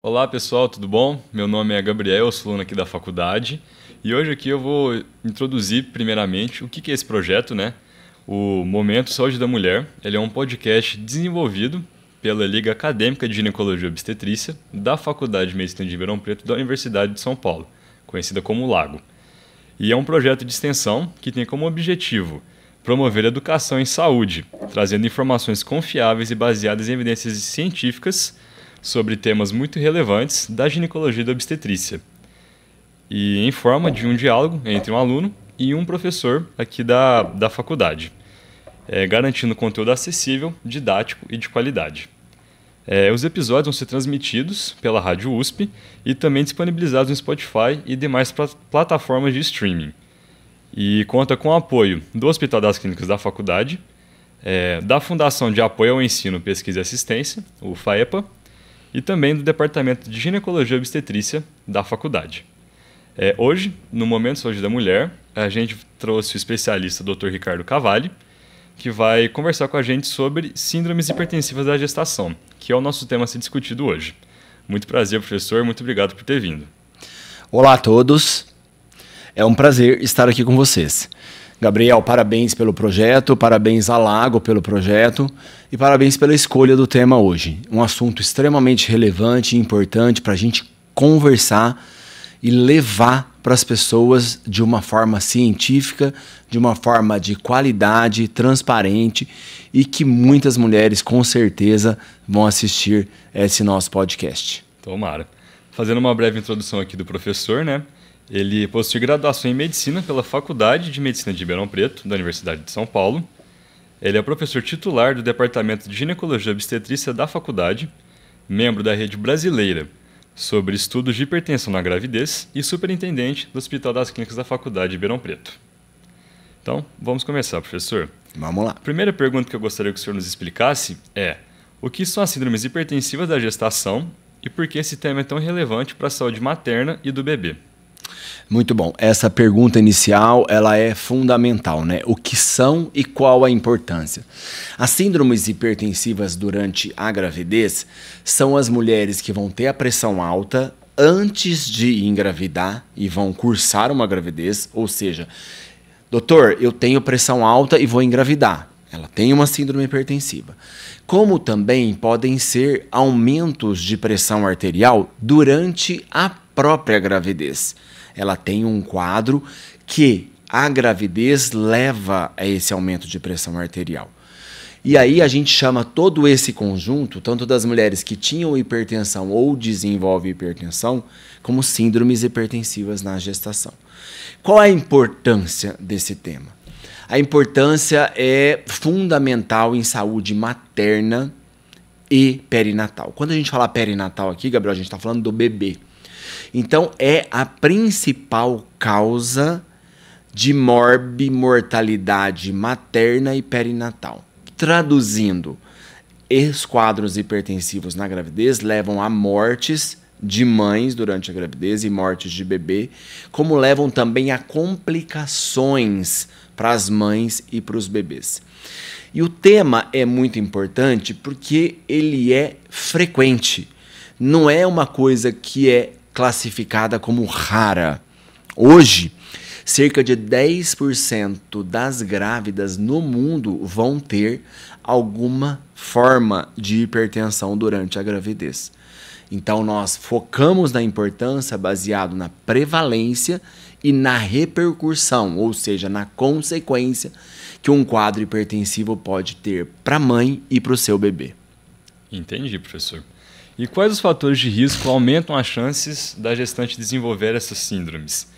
Olá pessoal, tudo bom? Meu nome é Gabriel, eu sou aluno aqui da faculdade e hoje aqui eu vou introduzir primeiramente o que é esse projeto, né? O Momento Saúde da Mulher. Ele é um podcast desenvolvido pela Liga Acadêmica de Ginecologia e Obstetrícia da Faculdade de Medicina de Ribeirão Preto da Universidade de São Paulo, conhecida como Lago. E é um projeto de extensão que tem como objetivo promover educação em saúde, trazendo informações confiáveis e baseadas em evidências científicas sobre temas muito relevantes da ginecologia e da obstetrícia, e em forma de um diálogo entre um aluno e um professor aqui da faculdade, garantindo conteúdo acessível, didático e de qualidade. Os episódios vão ser transmitidos pela Rádio USP e também disponibilizados no Spotify e demais plataformas de streaming. E conta com o apoio do Hospital das Clínicas da Faculdade, da Fundação de Apoio ao Ensino, Pesquisa e Assistência, o FAEPA, e também do Departamento de Ginecologia e Obstetrícia da faculdade. Hoje, no Momento Saúde da Mulher, a gente trouxe o especialista Dr. Ricardo Cavalli, que vai conversar com a gente sobre síndromes hipertensivas da gestação, que é o nosso tema a ser discutido hoje. Muito prazer, professor, muito obrigado por ter vindo. Olá a todos, é um prazer estar aqui com vocês. Gabriel, parabéns pelo projeto, parabéns a Lago pelo projeto e parabéns pela escolha do tema hoje. Um assunto extremamente relevante e importante para a gente conversar e levar para as pessoas de uma forma científica, de uma forma de qualidade, transparente e que muitas mulheres com certeza vão assistir esse nosso podcast. Tomara. Fazendo uma breve introdução aqui do professor, né? Ele possui graduação em Medicina pela Faculdade de Medicina de Ribeirão Preto, da Universidade de São Paulo. Ele é professor titular do Departamento de Ginecologia e Obstetrícia da faculdade, membro da Rede Brasileira sobre Estudos de Hipertensão na Gravidez e superintendente do Hospital das Clínicas da Faculdade de Ribeirão Preto. Então, vamos começar, professor. Vamos lá. A primeira pergunta que eu gostaria que o senhor nos explicasse é: o que são as síndromes hipertensivas da gestação e por que esse tema é tão relevante para a saúde materna e do bebê? Muito bom. Essa pergunta inicial, ela é fundamental, né? O que são e qual a importância? As síndromes hipertensivas durante a gravidez são as mulheres que vão ter a pressão alta antes de engravidar e vão cursar uma gravidez, ou seja, doutor, eu tenho pressão alta e vou engravidar. Ela tem uma síndrome hipertensiva. Como também podem ser aumentos de pressão arterial durante a própria gravidez. Ela tem um quadro que a gravidez leva a esse aumento de pressão arterial. E aí a gente chama todo esse conjunto, tanto das mulheres que tinham hipertensão ou desenvolvem hipertensão, como síndromes hipertensivas na gestação. Qual a importância desse tema? A importância é fundamental em saúde materna e perinatal. Quando a gente fala perinatal aqui, Gabriel, a gente está falando do bebê. Então, é a principal causa de morbimortalidade materna e perinatal. Traduzindo, os quadros hipertensivos na gravidez levam a mortes de mães durante a gravidez e mortes de bebê, como levam também a complicações para as mães e para os bebês. E o tema é muito importante porque ele é frequente. Não é uma coisa que é classificada como rara. Hoje, cerca de 10% das grávidas no mundo vão ter alguma forma de hipertensão durante a gravidez. Então, nós focamos na importância baseado na prevalência e na repercussão, ou seja, na consequência que um quadro hipertensivo pode ter para a mãe e para o seu bebê. Entendi, professor. E quais os fatores de risco aumentam as chances da gestante desenvolver essas síndromes?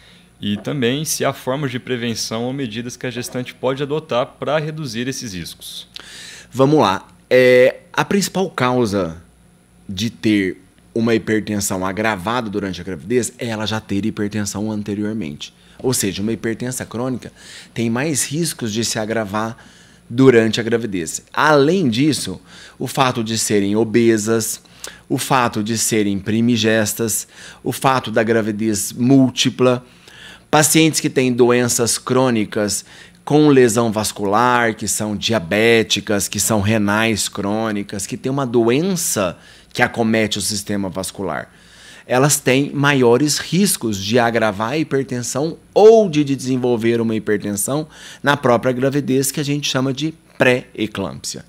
E também se há formas de prevenção ou medidas que a gestante pode adotar para reduzir esses riscos? Vamos lá. A principal causa de ter uma hipertensão agravada durante a gravidez é ela já ter hipertensão anteriormente. Ou seja, uma hipertensão crônica tem mais riscos de se agravar durante a gravidez. Além disso, o fato de serem obesas, o fato de serem primigestas, o fato da gravidez múltipla, pacientes que têm doenças crônicas com lesão vascular, que são diabéticas, que são renais crônicas, que têm uma doença que acomete o sistema vascular, elas têm maiores riscos de agravar a hipertensão ou de desenvolver uma hipertensão na própria gravidez, que a gente chama de pré-eclâmpsia.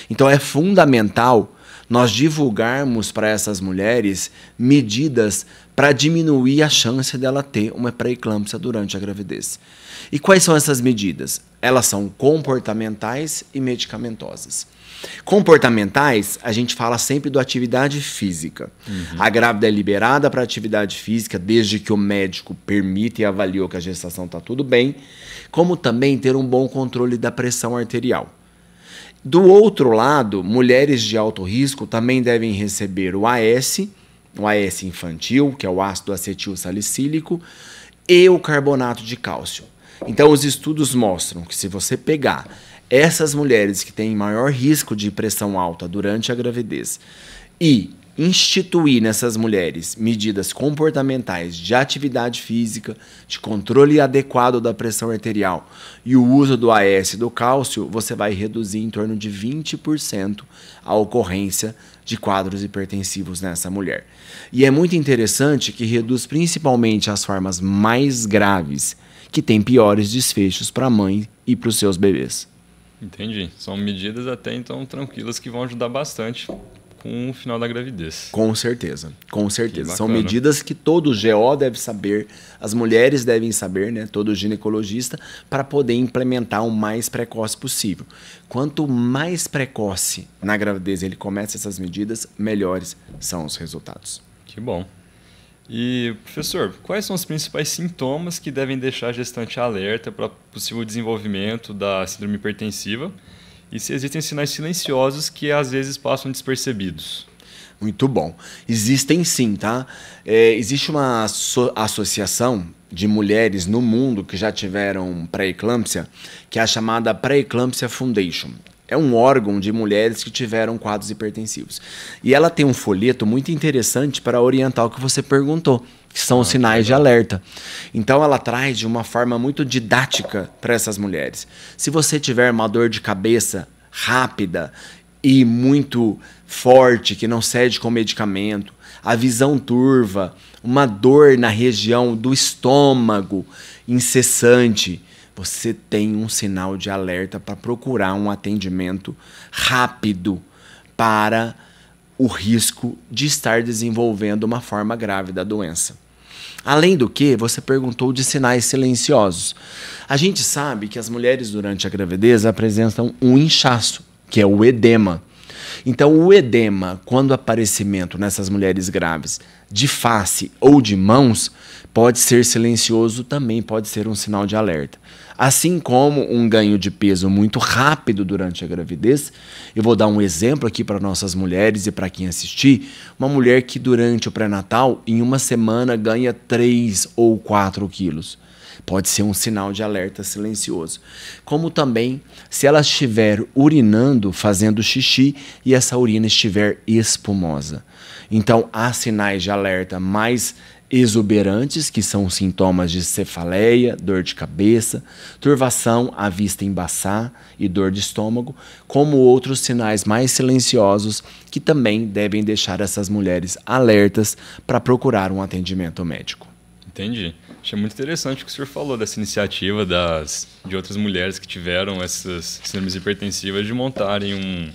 Então é fundamental nós divulgarmos para essas mulheres medidas para diminuir a chance dela ter uma pré-eclâmpsia durante a gravidez. E quais são essas medidas? Elas são comportamentais e medicamentosas. Comportamentais, a gente fala sempre da atividade física. A grávida é liberada para atividade física desde que o médico permite e avaliou que a gestação está tudo bem, como também ter um bom controle da pressão arterial. Do outro lado, mulheres de alto risco também devem receber o AS infantil, que é o ácido acetil salicílico, e o carbonato de cálcio. Então, os estudos mostram que se você pegar essas mulheres que têm maior risco de pressão alta durante a gravidez e instituir nessas mulheres medidas comportamentais de atividade física, de controle adequado da pressão arterial e o uso do AS e do cálcio, você vai reduzir em torno de 20% a ocorrência de quadros hipertensivos nessa mulher. E é muito interessante que reduz principalmente as formas mais graves, que têm piores desfechos para a mãe e para os seus bebês. Entendi. São medidas até então tranquilas que vão ajudar bastante com o final da gravidez. Com certeza, com certeza. São medidas que todo GO deve saber, as mulheres devem saber, né? Todo ginecologista, para poder implementar o mais precoce possível. Quanto mais precoce na gravidez ele começa essas medidas, melhores são os resultados. Que bom. E, professor, quais são os principais sintomas que devem deixar a gestante alerta para possível desenvolvimento da síndrome hipertensiva? E se existem sinais silenciosos que às vezes passam despercebidos? Muito bom. Existem sim, tá? Existe uma associação de mulheres no mundo que já tiveram pré-eclâmpsia, que é a chamada Pré-Eclâmpsia Foundation. É um órgão de mulheres que tiveram quadros hipertensivos. E ela tem um folheto muito interessante para orientar o que você perguntou, que são os sinais de alerta. Então ela traz de uma forma muito didática para essas mulheres. Se você tiver uma dor de cabeça rápida e muito forte, que não cede com medicamento, a visão turva, uma dor na região do estômago incessante, você tem um sinal de alerta para procurar um atendimento rápido para o risco de estar desenvolvendo uma forma grave da doença. Além do que, você perguntou de sinais silenciosos. A gente sabe que as mulheres durante a gravidez apresentam um inchaço, que é o edema. Então, o edema, quando aparecimento nessas mulheres grávidas de face ou de mãos, pode ser silencioso, também pode ser um sinal de alerta. Assim como um ganho de peso muito rápido durante a gravidez. Eu vou dar um exemplo aqui para nossas mulheres e para quem assistir. Uma mulher que durante o pré-natal, em uma semana, ganha 3 ou 4 quilos. Pode ser um sinal de alerta silencioso. Como também se ela estiver urinando, fazendo xixi, e essa urina estiver espumosa. Então, há sinais de alerta mais exuberantes, que são sintomas de cefaleia, dor de cabeça, turvação, a vista embaçar e dor de estômago, como outros sinais mais silenciosos que também devem deixar essas mulheres alertas para procurar um atendimento médico. Entendi. Achei muito interessante o que o senhor falou dessa iniciativa de outras mulheres que tiveram essas síndromes hipertensivas de montarem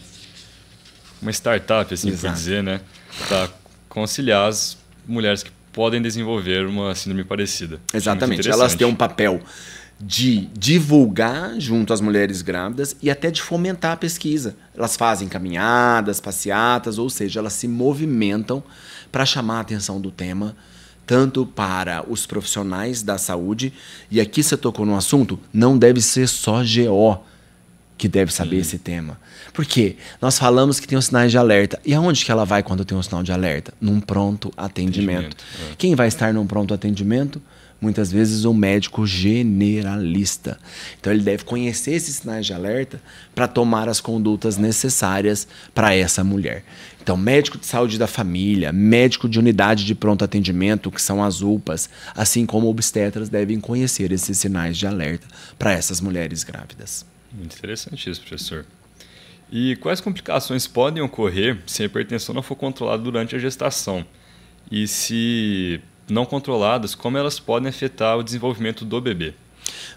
uma startup, assim por dizer, né, para conciliar as mulheres que podem desenvolver uma síndrome parecida. Exatamente. Elas têm um papel de divulgar junto às mulheres grávidas e até de fomentar a pesquisa. Elas fazem caminhadas, passeatas, ou seja, elas se movimentam para chamar a atenção do tema, tanto para os profissionais da saúde, e aqui você tocou no assunto, não deve ser só GO que deve saber esse tema. Por quê? Nós falamos que tem os sinais de alerta. E aonde que ela vai quando tem um sinal de alerta? Num pronto atendimento. Quem vai estar num pronto atendimento? Muitas vezes o médico generalista. Então ele deve conhecer esses sinais de alerta para tomar as condutas necessárias para essa mulher. Então, médico de saúde da família, médico de unidade de pronto atendimento, que são as UPAs, assim como obstetras, devem conhecer esses sinais de alerta para essas mulheres grávidas. Muito interessante isso, professor. E quais complicações podem ocorrer se a hipertensão não for controlada durante a gestação? E se não controladas, como elas podem afetar o desenvolvimento do bebê?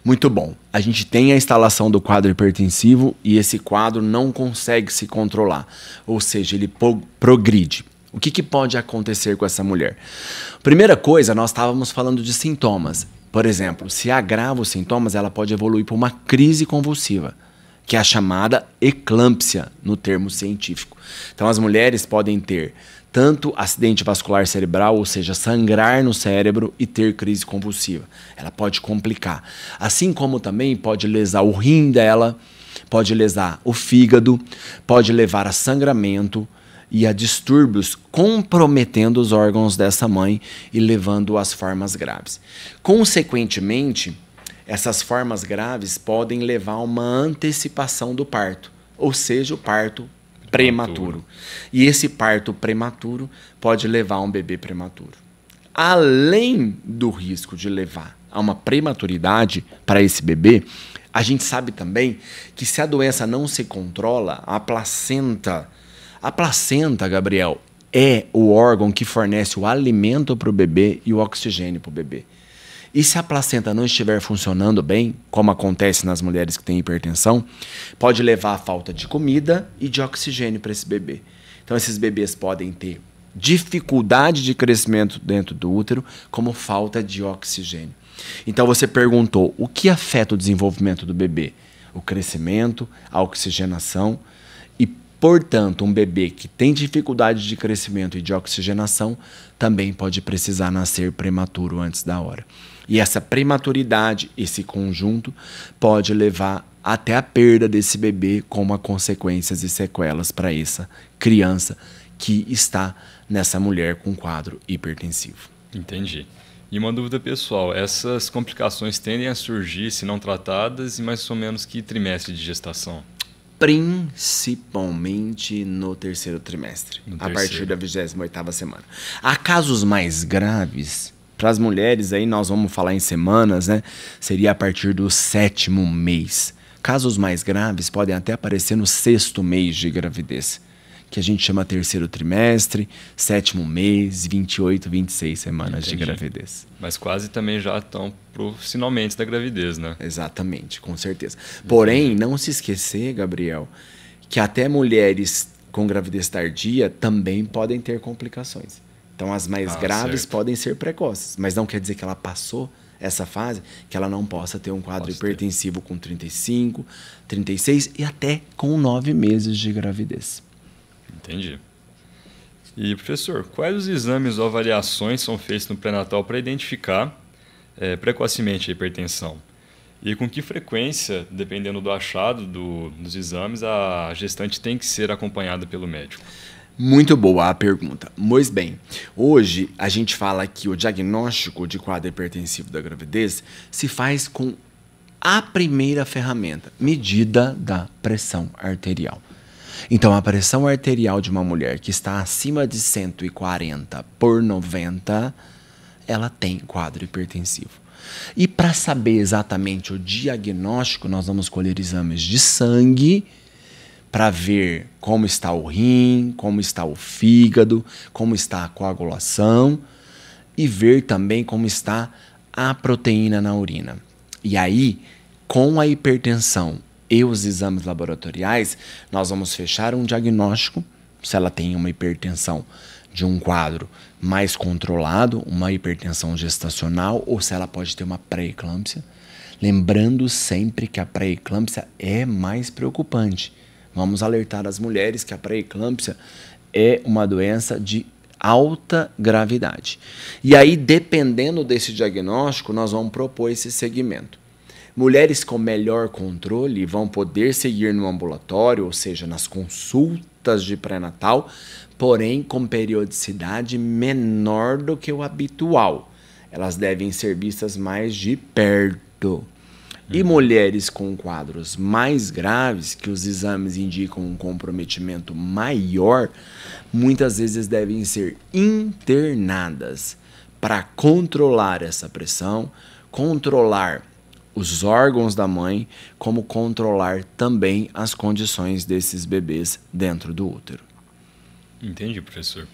Muito bom. A gente tem a instalação do quadro hipertensivo e esse quadro não consegue se controlar, ou seja, ele progride. O que pode acontecer com essa mulher? Primeira coisa, nós estávamos falando de sintomas. Por exemplo, se agrava os sintomas, ela pode evoluir para uma crise convulsiva, que é a chamada eclâmpsia, no termo científico. Então, as mulheres podem ter tanto acidente vascular cerebral, ou seja, sangrar no cérebro e ter crise convulsiva. Ela pode complicar. Assim como também pode lesar o rim dela, pode lesar o fígado, pode levar a sangramento e a distúrbios, comprometendo os órgãos dessa mãe e levando às formas graves. Consequentemente, essas formas graves podem levar a uma antecipação do parto, ou seja, o parto prematuro. E esse parto prematuro pode levar a um bebê prematuro. Além do risco de levar a uma prematuridade para esse bebê, a gente sabe também que se a doença não se controla, a placenta, Gabriel, é o órgão que fornece o alimento para o bebê e o oxigênio para o bebê. E se a placenta não estiver funcionando bem, como acontece nas mulheres que têm hipertensão, pode levar à falta de comida e de oxigênio para esse bebê. Então, esses bebês podem ter dificuldade de crescimento dentro do útero, como falta de oxigênio. Então, você perguntou, o que afeta o desenvolvimento do bebê? O crescimento, a oxigenação e, portanto, um bebê que tem dificuldade de crescimento e de oxigenação também pode precisar nascer prematuro antes da hora. E essa prematuridade, esse conjunto, pode levar até a perda desse bebê, como consequências e sequelas para essa criança que está nessa mulher com quadro hipertensivo. Entendi. E uma dúvida pessoal, essas complicações tendem a surgir, se não tratadas, em mais ou menos que trimestre de gestação? Principalmente no terceiro trimestre, a partir da 28ª semana. Há casos mais graves. Para as mulheres, aí nós vamos falar em semanas, né? Seria a partir do 7º mês. Casos mais graves podem até aparecer no 6º mês de gravidez, que a gente chama terceiro trimestre, 7º mês, 28, 26 semanas de gravidez. Mas quase também já estão para os finalmente da gravidez, né? Exatamente, com certeza. Porém, não se esquecer, Gabriel, que até mulheres com gravidez tardia também podem ter complicações. Então, as mais graves podem ser precoces, mas não quer dizer que ela passou essa fase, que ela não possa ter um quadro hipertensivo com 35, 36 e até com 9 meses de gravidez. Entendi. E, professor, quais os exames ou avaliações são feitos no pré-natal para identificar precocemente a hipertensão? E com que frequência, dependendo do achado dos exames, a gestante tem que ser acompanhada pelo médico? Muito boa a pergunta. Pois bem, hoje a gente fala que o diagnóstico de quadro hipertensivo da gravidez se faz com a primeira ferramenta, medida da pressão arterial. Então, a pressão arterial de uma mulher que está acima de 140/90, ela tem quadro hipertensivo. E para saber exatamente o diagnóstico, nós vamos colher exames de sangue, para ver como está o rim, como está o fígado, como está a coagulação e ver também como está a proteína na urina. E aí, com a hipertensão e os exames laboratoriais, nós vamos fechar um diagnóstico, se ela tem uma hipertensão de um quadro mais controlado, uma hipertensão gestacional, ou se ela pode ter uma pré-eclâmpsia. Lembrando sempre que a pré-eclâmpsia é mais preocupante. Vamos alertar as mulheres que a pré-eclâmpsia é uma doença de alta gravidade. E aí, dependendo desse diagnóstico, nós vamos propor esse segmento. Mulheres com melhor controle vão poder seguir no ambulatório, ou seja, nas consultas de pré-natal, porém com periodicidade menor do que o habitual. Elas devem ser vistas mais de perto. E mulheres com quadros mais graves, que os exames indicam um comprometimento maior, muitas vezes devem ser internadas para controlar essa pressão, controlar os órgãos da mãe, como controlar também as condições desses bebês dentro do útero. Entendi, professor.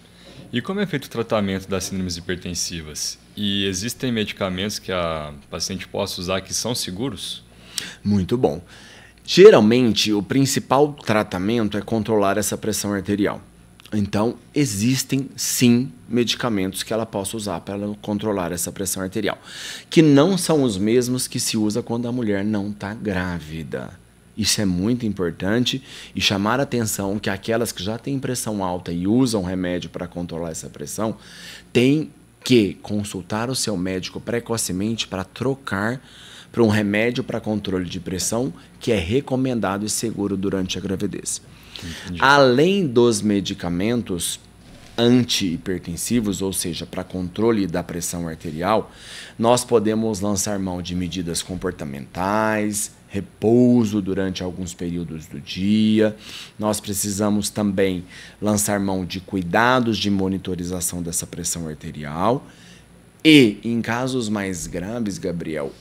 E como é feito o tratamento das síndromes hipertensivas? E existem medicamentos que a paciente possa usar que são seguros? Muito bom. Geralmente, o principal tratamento é controlar essa pressão arterial. Então, existem sim medicamentos que ela possa usar para controlar essa pressão arterial, que não são os mesmos que se usa quando a mulher não está grávida. Isso é muito importante e chamar a atenção que aquelas que já têm pressão alta e usam remédio para controlar essa pressão, têm que consultar o seu médico precocemente para trocar para um remédio para controle de pressão que é recomendado e seguro durante a gravidez. Entendi. Além dos medicamentos antihipertensivos, ou seja, para controle da pressão arterial, nós podemos lançar mão de medidas comportamentais, repouso durante alguns períodos do dia. Nós precisamos também lançar mão de cuidados de monitorização dessa pressão arterial. E, em casos mais graves, Gabriel,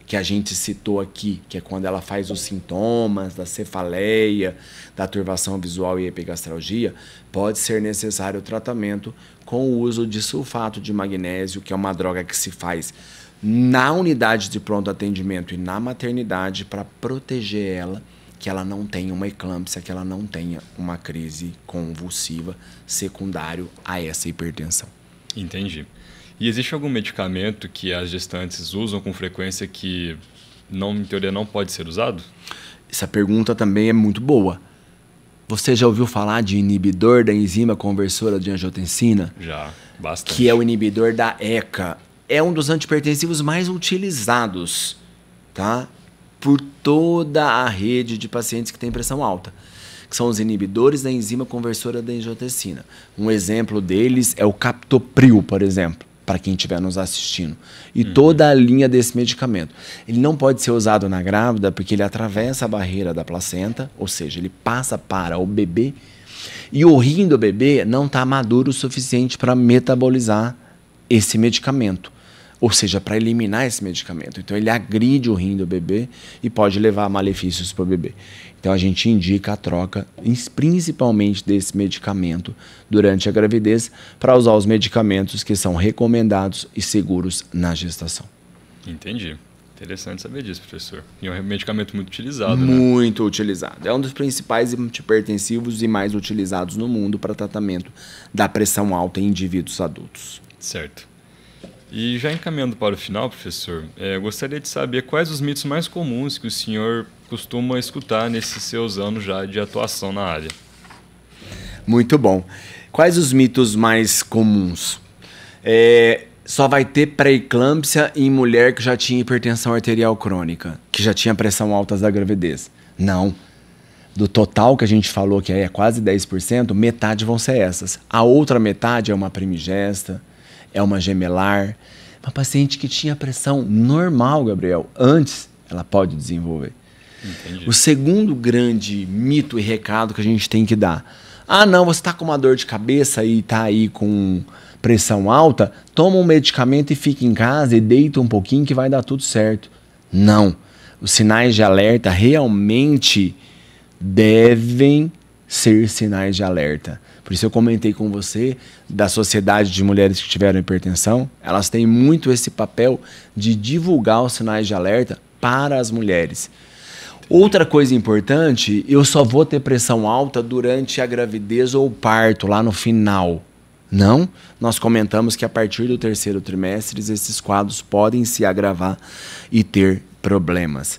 que a gente citou aqui, que é quando ela faz os sintomas da cefaleia, da turvação visual e epigastralgia, pode ser necessário o tratamento com o uso de sulfato de magnésio, que é uma droga que se faz na unidade de pronto atendimento e na maternidade para proteger ela, que ela não tenha uma eclâmpsia, que ela não tenha uma crise convulsiva secundário a essa hipertensão. Entendi. E existe algum medicamento que as gestantes usam com frequência que, em teoria, não pode ser usado? Essa pergunta também é muito boa. Você já ouviu falar de inibidor da enzima conversora de angiotensina? Já, bastante. Que é o inibidor da ECA. É um dos antihipertensivos mais utilizados, tá? Por toda a rede de pacientes que têm pressão alta, que são os inibidores da enzima conversora da angiotensina. Um exemplo deles é o captopril, por exemplo, para quem estiver nos assistindo. E toda a linha desse medicamento. Ele não pode ser usado na grávida porque ele atravessa a barreira da placenta, ou seja, ele passa para o bebê, e o rim do bebê não está maduro o suficiente para metabolizar esse medicamento, ou seja, para eliminar esse medicamento. Então ele agride o rim do bebê e pode levar a malefícios para o bebê. Então a gente indica a troca, principalmente desse medicamento, durante a gravidez, para usar os medicamentos que são recomendados e seguros na gestação. Entendi. Interessante saber disso, professor. E é um medicamento muito utilizado, Muito utilizado. É um dos principais antihipertensivos e mais utilizados no mundo para tratamento da pressão alta em indivíduos adultos. Certo. E já encaminhando para o final, professor, gostaria de saber quais os mitos mais comuns que o senhor costuma escutar nesses seus anos já de atuação na área. Muito bom. Quais os mitos mais comuns? Só vai ter pré-eclâmpsia em mulher que já tinha hipertensão arterial crônica, que já tinha pressão alta da gravidez. Não. Do total que a gente falou, que é quase 10%, metade vão ser essas. A outra metade é uma primigesta, é uma gemelar. Uma paciente que tinha pressão normal, Gabriel, antes, ela pode desenvolver. Entendi. O segundo grande mito e recado que a gente tem que dar: ah, não, você está com uma dor de cabeça e está aí com pressão alta, toma um medicamento e fica em casa e deita um pouquinho que vai dar tudo certo. Não. Os sinais de alerta realmente devem ser sinais de alerta. Por isso eu comentei com você da Sociedade de Mulheres que Tiveram Hipertensão. Elas têm muito esse papel de divulgar os sinais de alerta para as mulheres. Outra coisa importante, eu só vou ter pressão alta durante a gravidez ou o parto, lá no final. Não, nós comentamos que a partir do 3º trimestre esses quadros podem se agravar e ter problemas.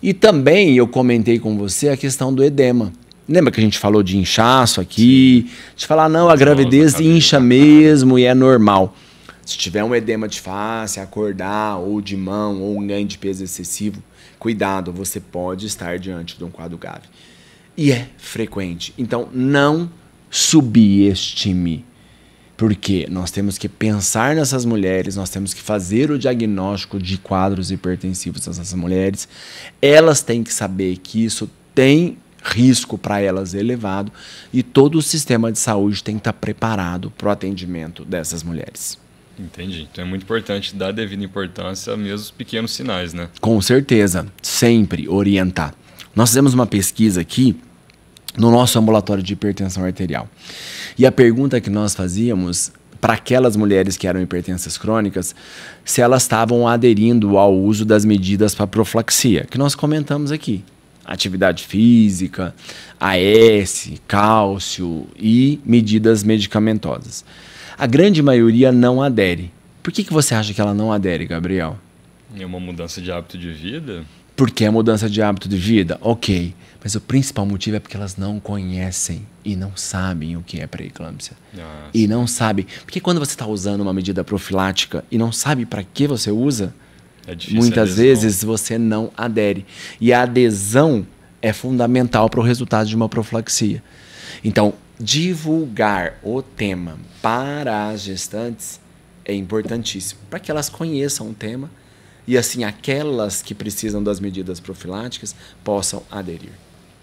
E também eu comentei com você a questão do edema. Lembra que a gente falou de inchaço aqui? De falar, não, a gravidez incha mesmo e é normal. Se tiver um edema de face, acordar, ou de mão, ou um ganho de peso excessivo, cuidado, você pode estar diante de um quadro grave. E é frequente. Então, não subestime. Porque nós temos que pensar nessas mulheres, nós temos que fazer o diagnóstico de quadros hipertensivos dessas mulheres. Elas têm que saber que isso tem risco para elas elevado e todo o sistema de saúde tem que estar preparado para o atendimento dessas mulheres. Entendi. Então é muito importante dar devida importância a mesmo os pequenos sinais, né? Com certeza, sempre orientar. Nós fizemos uma pesquisa aqui no nosso ambulatório de hipertensão arterial. E a pergunta que nós fazíamos para aquelas mulheres que eram hipertensas crônicas, se elas estavam aderindo ao uso das medidas para profilaxia, que nós comentamos aqui. Atividade física, AS, cálcio e medidas medicamentosas. A grande maioria não adere. Por que você acha que ela não adere, Gabriel? É uma mudança de hábito de vida? Porque é mudança de hábito de vida? Ok. Mas o principal motivo é porque elas não conhecem e não sabem o que é pré-eclâmpsia. E não sabem. Porque quando você está usando uma medida profilática e não sabe para que você usa, muitas vezes você não adere. E a adesão é fundamental para o resultado de uma profilaxia. Então, divulgar o tema para as gestantes é importantíssimo, para que elas conheçam o tema e assim aquelas que precisam das medidas profiláticas possam aderir.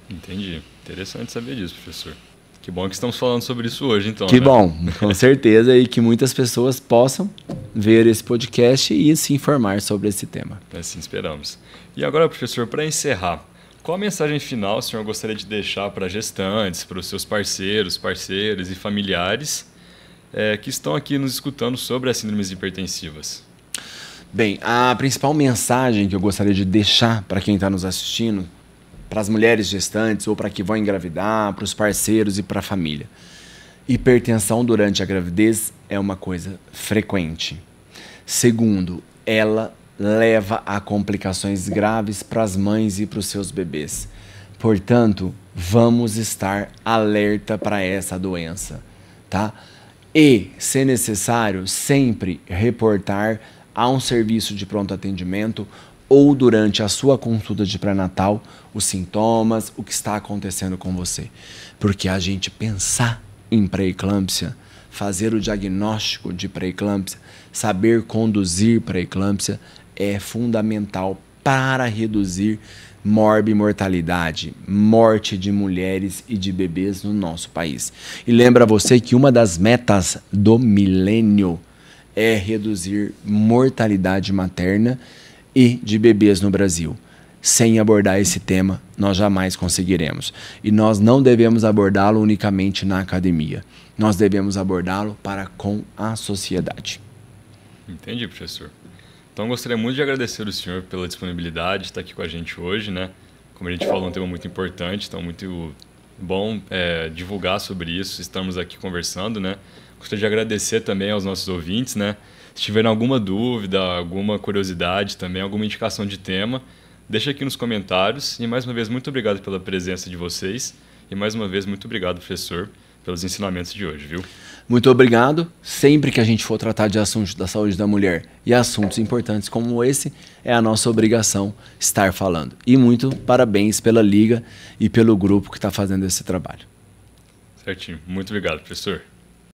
Entendi. Interessante saber disso, professor. Que bom que estamos falando sobre isso hoje, então. Que bom, com certeza, e que muitas pessoas possam ver esse podcast e se informar sobre esse tema. Assim esperamos. E agora, professor, para encerrar, qual a mensagem final o senhor gostaria de deixar para gestantes, para os seus parceiros, parceiras e familiares que estão aqui nos escutando sobre as síndromes hipertensivas? Bem, a principal mensagem que eu gostaria de deixar para quem está nos assistindo, para as mulheres gestantes ou para que vão engravidar, para os parceiros e para a família. Hipertensão durante a gravidez é uma coisa frequente. Segundo, ela leva a complicações graves para as mães e para os seus bebês. Portanto, vamos estar alerta para essa doença, tá? E, se necessário, sempre reportar a um serviço de pronto atendimento ou durante a sua consulta de pré-natal os sintomas, o que está acontecendo com você. Porque a gente pensar em pré-eclâmpsia, fazer o diagnóstico de pré-eclâmpsia, saber conduzir pré-eclâmpsia é fundamental para reduzir morbimortalidade, morte de mulheres e de bebês no nosso país. E lembra você que uma das metas do milênio é reduzir mortalidade materna e de bebês no Brasil. Sem abordar esse tema, nós jamais conseguiremos. E nós não devemos abordá-lo unicamente na academia. Nós devemos abordá-lo para com a sociedade. Entendi, professor. Então, gostaria muito de agradecer o senhor pela disponibilidade de estar aqui com a gente hoje, né? Como a gente falou, um tema muito importante, então muito bom divulgar sobre isso, estamos aqui conversando, né? Gostaria de agradecer também aos nossos ouvintes, né? Se tiverem alguma dúvida, alguma curiosidade também, alguma indicação de tema, deixa aqui nos comentários. E mais uma vez, muito obrigado pela presença de vocês. E mais uma vez, muito obrigado, professor, pelos ensinamentos de hoje, viu? Muito obrigado. Sempre que a gente for tratar de assuntos da saúde da mulher e assuntos importantes como esse, é a nossa obrigação estar falando. E muito parabéns pela Liga e pelo grupo que está fazendo esse trabalho. Certinho. Muito obrigado, professor.